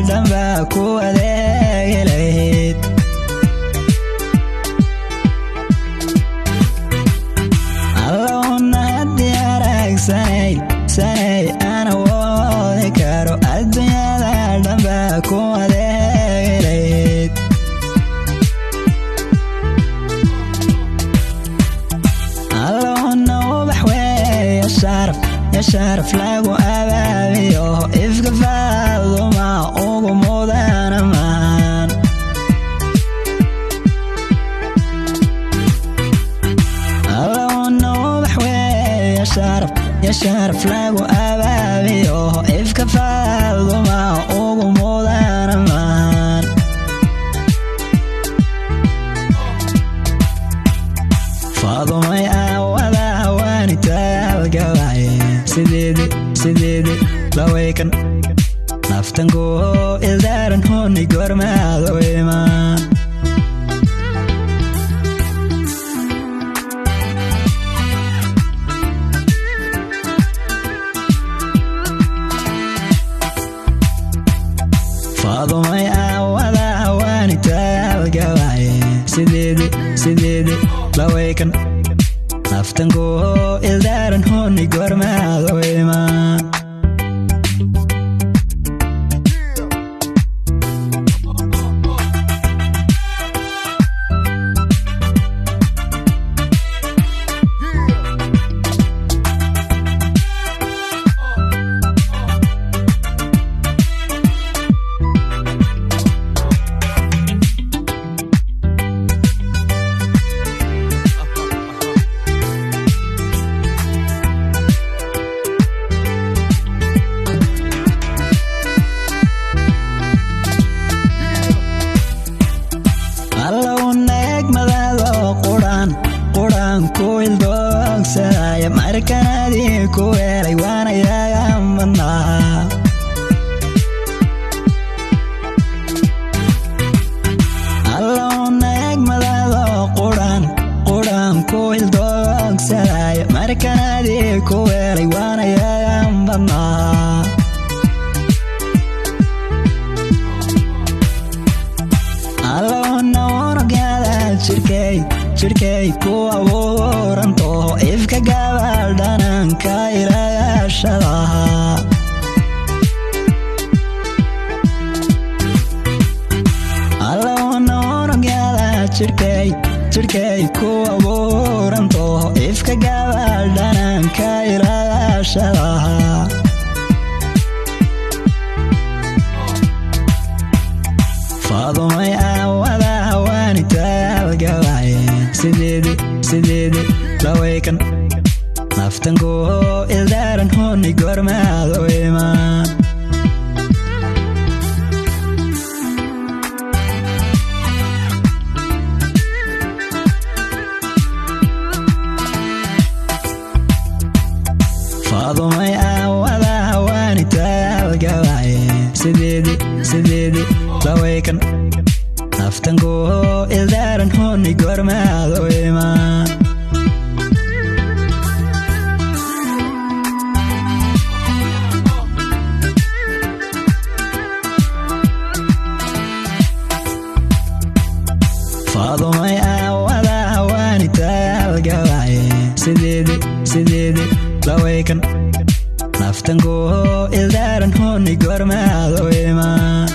dhanba ku adeegi lahayd allahuna haddii aragsanay ana woodi karo adduunyada dhanba ku adeegi lahayd allahuna ubax weeye ya sharaf lagu abaabiyo ifka faaduma ugu mudana maan allahuna ubax weeye ya sharaf lagu abaabiyo ifka faaduma ugu mudana maan faadumay awada hawaanitaal gabaye sideedi lawaykan naftanku ildaran huni gormaado imaan faadumay awada hawaanitaal gabaye sideedi lawaykan naftanku ildaran huni gormaado imaan markanadii ku helay waana yaga madnaa allahuna egmadado quraan ku ildoogsadaya markanadii ku helay waana yaga madnaa allahuna unugyada jirkay ku abuuranto ifka gabal dhananka ilaashadaha allahuna unugyada jirkay ku abuuranto ifka gabal dhananka ilaashadaha faadumay awada hawaanitaal gabaye sideedi lawaykan naftanku ildaran huni gormaado imaan faadumay awada hawaanitaal gabaye sideedi lawaykan naftanku ildaran huni gormaado imaan faadumay awada hawaanitaal gabaye sideedi lawaykan naftanku ildaran huni gormaado imaan